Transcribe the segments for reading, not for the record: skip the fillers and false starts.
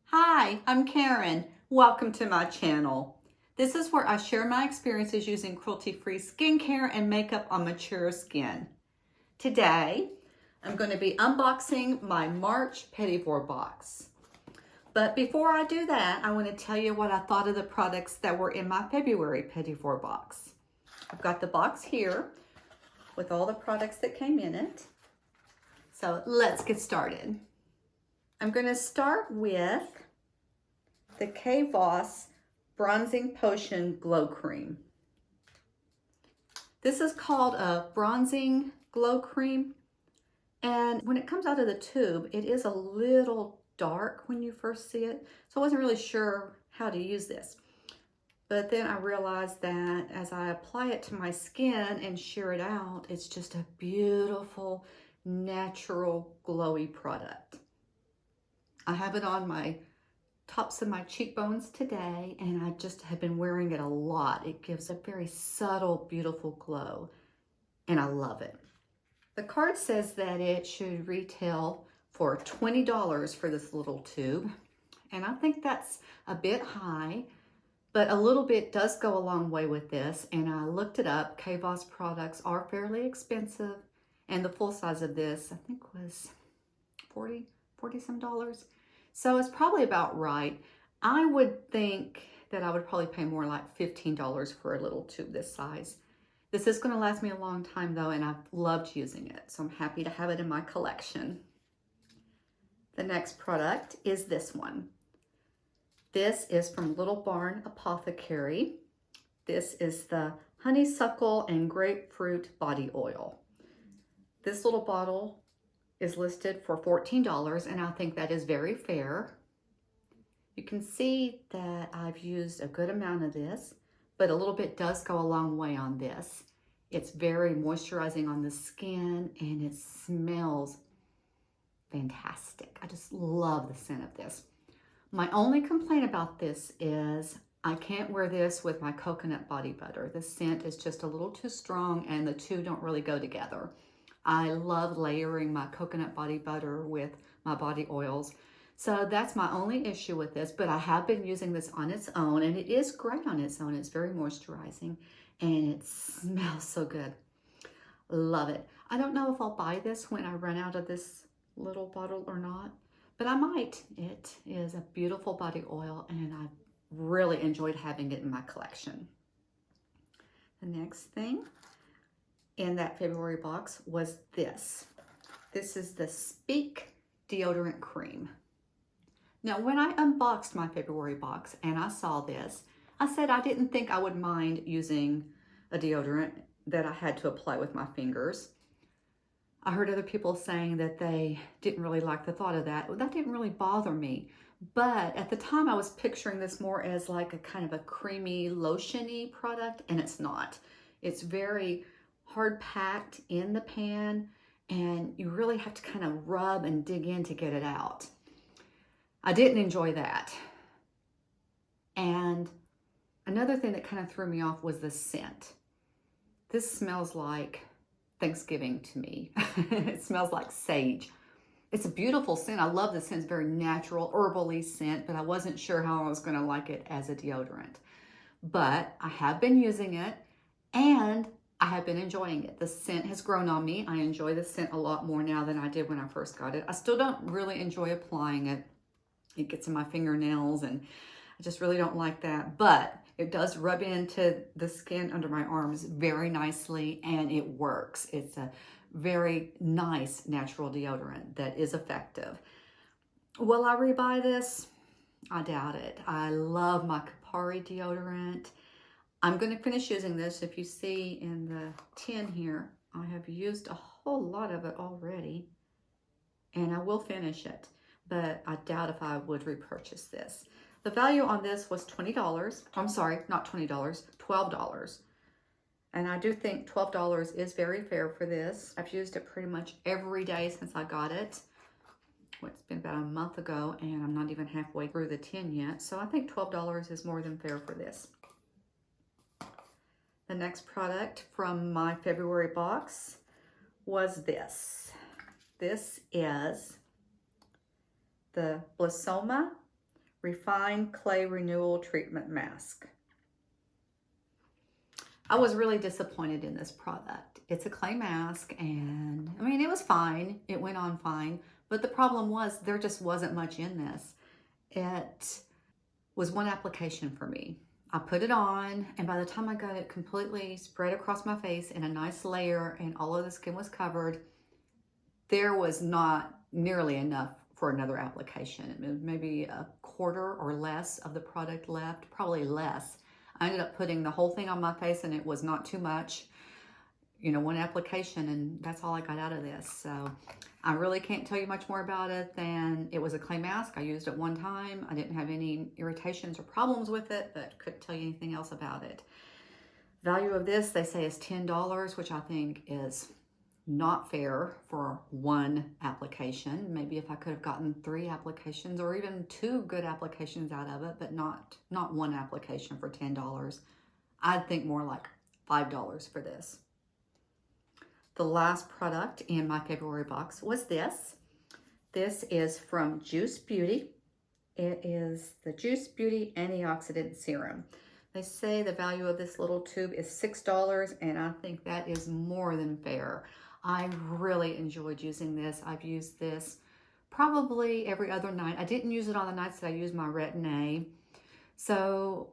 Hi, I'm Karen. Welcome to my channel. This is where I share my experiences using cruelty-free skincare and makeup on mature skin. Today, I'm going to be unboxing my March Petit Vour box. But before I do that, I want to tell you what I thought of the products that were in my February Petit Vour box. I've got the box here with all the products that came in it. So let's get started. I'm going to start with the Ebates Bronzing Potion Glow Cream. This is called a bronzing glow cream, and when it comes out of the tube, it is a little dark when you first see it, so I wasn't really sure how to use this. But then I realized that as I apply it to my skin and shear it out, it's just a beautiful, natural, glowy product. I have it on my tops of my cheekbones today, and I just have been wearing it a lot. It gives a very subtle, beautiful glow, and I love it. The card says that it should retail for $20 for this little tube, and I think that's a bit high, but a little bit does go a long way with this, and I looked it up. Ebates products are fairly expensive, and the full size of this, I think, was 40 some dollars. So it's probably about right. I would think that I would probably pay more like $15 for a little tube this size. This is going to last me a long time though, and I've loved using it, so I'm happy to have it in my collection. The next product is this one. This is from Little Barn Apothecary. This is the Honeysuckle and Grapefruit Body Oil. This little bottle is listed for $14, and I think that is very fair. You can see that I've used a good amount of this, but a little bit does go a long way on this. It's very moisturizing on the skin, and it smells fantastic. I just love the scent of this. My only complaint about this is I can't wear this with my coconut body butter. The scent is just a little too strong, and the two don't really go together. I love layering my coconut body butter with my body oils. So that's my only issue with this, but I have been using this on its own, and it is great on its own. It's very moisturizing, and it smells so good. Love it. I don't know if I'll buy this when I run out of this little bottle or not, but I might. It is a beautiful body oil, and I've really enjoyed having it in my collection. The next thing in that February box was this. This is the Speak Deodorant Cream. Now, when I unboxed my February box and I saw this, I said I didn't think I would mind using a deodorant that I had to apply with my fingers. I heard other people saying that they didn't really like the thought of that. Well, that didn't really bother me. But at the time I was picturing this more as like a kind of a creamy, lotion-y product, and it's not. It's very hard packed in the pan, and you really have to kind of rub and dig in to get it out. I didn't enjoy that. And another thing that kind of threw me off was the scent. This smells like Thanksgiving to me. It smells like sage. It's a beautiful scent. I love the scent. It's very natural, herbally scent, but I wasn't sure how I was going to like it as a deodorant. But I have been using it, and I have been enjoying it. The scent has grown on me. I enjoy the scent a lot more now than I did when I first got it. I still don't really enjoy applying it. It gets in my fingernails, and I just really don't like that. But it does rub into the skin under my arms very nicely, and it works. It's a very nice natural deodorant that is effective. Will I rebuy this? I doubt it. I love my Kapari deodorant. I'm going to finish using this. If you see in the tin here, I have used a whole lot of it already, and I will finish it, but I doubt if I would repurchase this. The value on this was $20. I'm sorry, not $20, $12. And I do think $12 is very fair for this. I've used it pretty much every day since I got it. Well, it's been about a month ago, and I'm not even halfway through the tin yet. So I think $12 is more than fair for this. The next product from my February box was this. This is the Blissoma Refined Clay Renewal Treatment Mask. I was really disappointed in this product. It's a clay mask, and I mean, it was fine. It went on fine, but the problem was there just wasn't much in this. It was one application for me. I put it on, and by the time I got it completely spread across my face in a nice layer and all of the skin was covered, there was not nearly enough for another application. Maybe a quarter or less of the product left, probably less. I ended up putting the whole thing on my face, and it was not too much, you know, one application, and that's all I got out of this. So I really can't tell you much more about it than it was a clay mask. I used it one time. I didn't have any irritations or problems with it, but couldn't tell you anything else about it. Value of this, they say, is $10, which I think is not fair for one application. Maybe if I could have gotten 3 applications or even 2 good applications out of it, but not one application for $10. I'd think more like $5 for this. The last product in my February box was this. This is from Juice Beauty. It is the Juice Beauty Antioxidant Serum. They say the value of this little tube is $6, and I think that is more than fair. I really enjoyed using this. I've used this probably every other night. I didn't use it on the nights that I used my Retin-A. So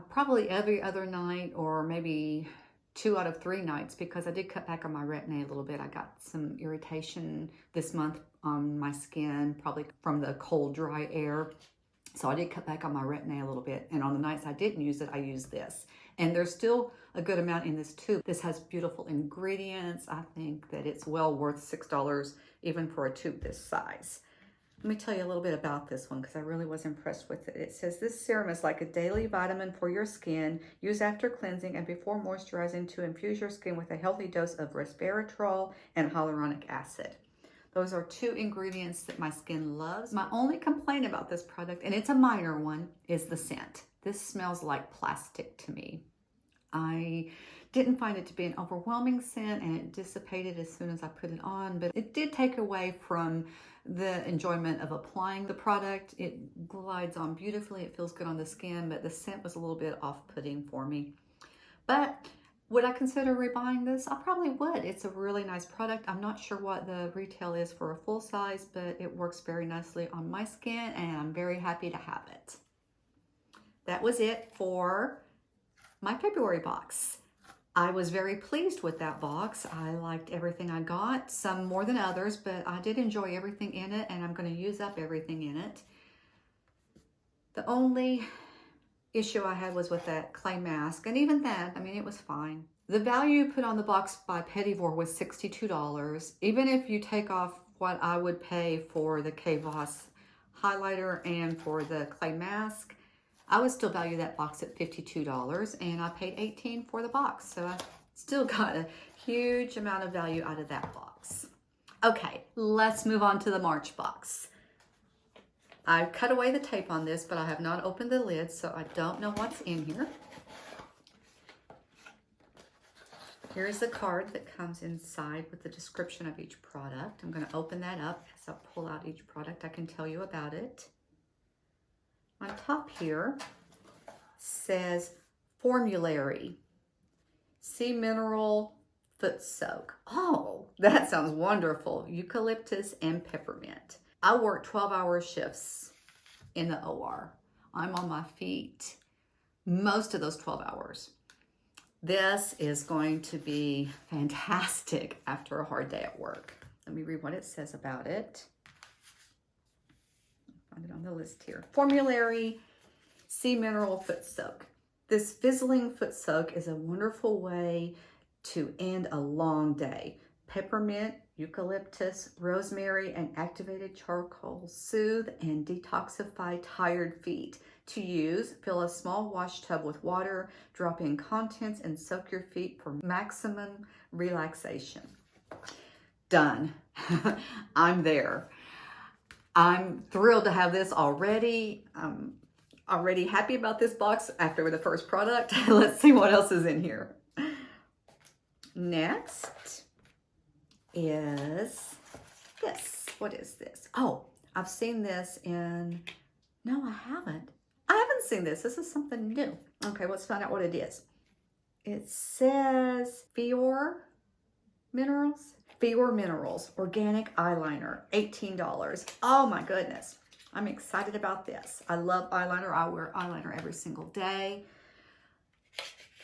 probably every other night, or maybe 2 out of 3 nights, because I did cut back on my Retin-A a little bit. I got some irritation this month on my skin, probably from the cold, dry air. So I did cut back on my Retin-A a little bit. And on the nights I didn't use it, I used this. And there's still a good amount in this tube. This has beautiful ingredients. I think that it's well worth $6 even for a tube this size. Let me tell you a little bit about this one because I really was impressed with it. It says this serum is like a daily vitamin for your skin. Use after cleansing and before moisturizing to infuse your skin with a healthy dose of resveratrol and hyaluronic acid. Those are 2 ingredients that my skin loves. My only complaint about this product, and it's a minor one, is the scent. This smells like plastic to me. I didn't find it to be an overwhelming scent, and it dissipated as soon as I put it on, but it did take away from the enjoyment of applying the product. It glides on beautifully. It feels good on the skin, but the scent was a little bit off-putting for me. But would I consider rebuying this? I probably would. It's a really nice product. I'm not sure what the retail is for a full size, but it works very nicely on my skin, and I'm very happy to have it. That was it for my February box. I was very pleased with that box. I liked everything I got, some more than others, but I did enjoy everything in it, and I'm going to use up everything in it. The only issue I had was with that clay mask, and even that, I mean, it was fine. The value put on the box by Petit Vour was $62. Even if you take off what I would pay for the K-Voss highlighter and for the clay mask, I would still value that box at $52, and I paid $18 for the box. So I still got a huge amount of value out of that box. Okay, let's move on to the March box. I cut away the tape on this, but I have not opened the lid, so I don't know what's in here. Here's the card that comes inside with the description of each product. I'm going to open that up. As I pull out each product, I can tell you about it. On top here says Formulary Sea Mineral Foot Soak. Oh, that sounds wonderful. Eucalyptus and peppermint. I work 12-hour shifts in the OR. I'm on my feet most of those 12 hours. This is going to be fantastic after a hard day at work. Let me read what it says about it. Find it on the list here. Formulary Sea Mineral Foot Soak. This fizzling foot soak is a wonderful way to end a long day. Peppermint, eucalyptus, rosemary, and activated charcoal soothe and detoxify tired feet. To use, fill a small wash tub with water, drop in contents, and soak your feet for maximum relaxation. Done. I'm there. I'm thrilled to have this already. I'm already happy about this box after the first product. Let's see what else is in here. Next is this. What is this? Oh, I've seen this in, no, I haven't. I haven't seen this. This is something new. Okay, let's find out what it is. It says Fior Minerals. Fior Minerals Organic Eyeliner, $18. Oh my goodness. I'm excited about this. I love eyeliner. I wear eyeliner every single day.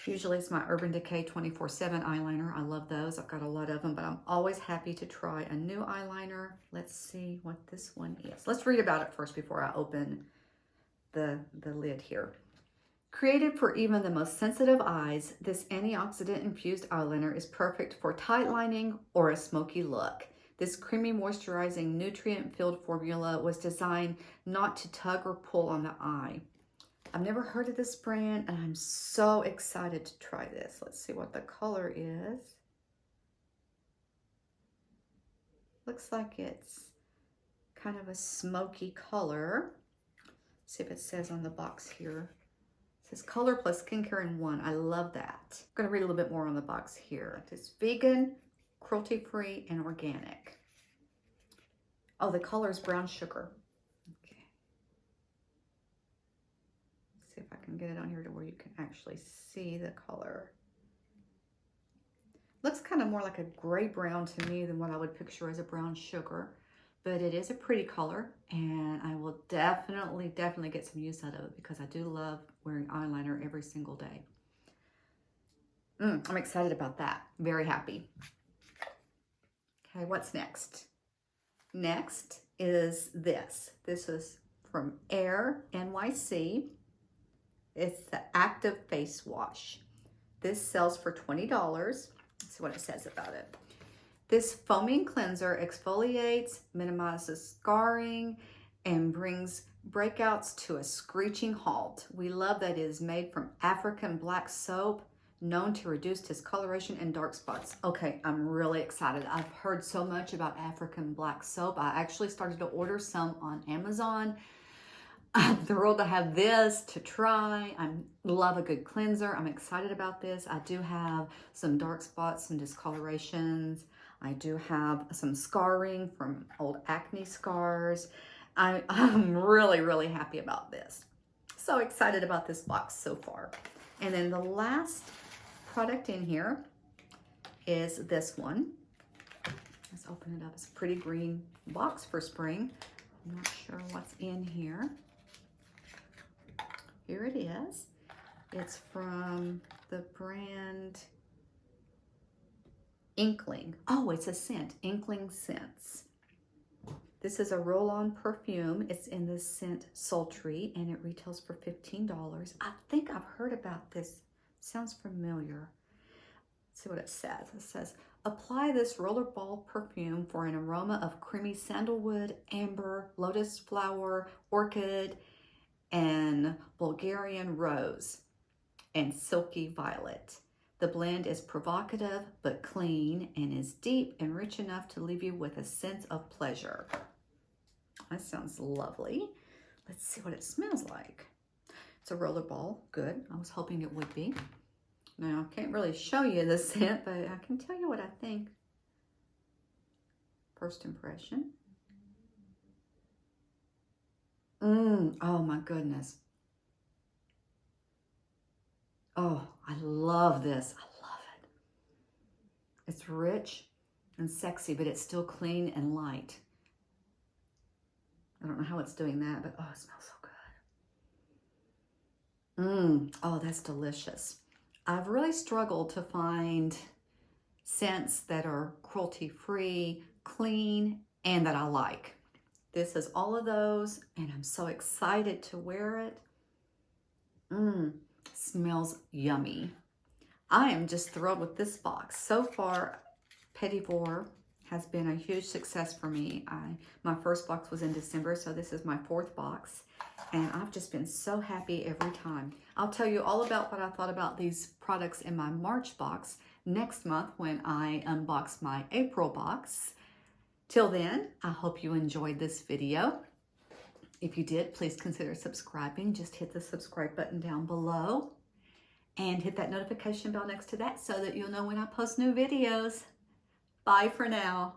Usually it's my Urban Decay 24/7 eyeliner. I love those. I've got a lot of them, but I'm always happy to try a new eyeliner. Let's see what this one is. Let's read about it first before I open the lid here. Created for even the most sensitive eyes, this antioxidant-infused eyeliner is perfect for tight lining or a smoky look. This creamy, moisturizing, nutrient-filled formula was designed not to tug or pull on the eye. I've never heard of this brand, and I'm so excited to try this. Let's see what the color is. Looks like it's kind of a smoky color. See if it says on the box here. It says color plus skincare in one. I love that. I'm gonna read a little bit more on the box here. It's vegan, cruelty-free, and organic. Oh, the color is brown sugar. Okay. Let's see if I can get it on here to where you can actually see the color. Looks kind of more like a gray brown to me than what I would picture as a brown sugar. But it is a pretty color, and I will definitely get some use out of it because I do love wearing eyeliner every single day. I'm excited about that. Very happy. Okay, what's next? Next is this. This is from Air NYC. It's the Active Face Wash. This sells for $20. Let's see what it says about it. This foaming cleanser exfoliates, minimizes scarring, and brings breakouts to a screeching halt. We love that it is made from African black soap, known to reduce discoloration and dark spots. Okay, I'm really excited. I've heard so much about African black soap. I actually started to order some on Amazon. I'm thrilled to have this to try. I love a good cleanser. I'm excited about this. I do have some dark spots, some discolorations. I do have some scarring from old acne scars. I'm really happy about this. So excited about this box so far. And then the last product in here is this one. Let's open it up. It's a pretty green box for spring. I'm not sure what's in here. Here it is. It's from the brand Inkling. Oh, it's a scent, Inkling Scents. This is a roll-on perfume. It's in the scent Sultry, and it retails for $15. I think I've heard about this. Sounds familiar. Let's see what it says. It says, apply this rollerball perfume for an aroma of creamy sandalwood, amber, lotus flower, orchid, and Bulgarian rose, and silky violet. The blend is provocative but clean and is deep and rich enough to leave you with a sense of pleasure. That sounds lovely. Let's see what it smells like. It's a rollerball. Good. I was hoping it would be. Now, I can't really show you the scent, but I can tell you what I think. First impression. Oh my goodness. Oh, I love this. I love it. It's rich and sexy, but it's still clean and light. I don't know how it's doing that, but oh, it smells so good. Oh, that's delicious. I've really struggled to find scents that are cruelty-free, clean, and that I like. This is all of those, and I'm so excited to wear it. Smells yummy. I am just thrilled with this box. So far, Petit Vour has been a huge success for me. My first box was in December, so this is my fourth box, and I've just been so happy every time. I'll tell you all about what I thought about these products in my March box next month when I unbox my April box. Till then, I hope you enjoyed this video. If you did, please consider subscribing. Just hit the subscribe button down below and hit that notification bell next to that so that you'll know when I post new videos. Bye for now.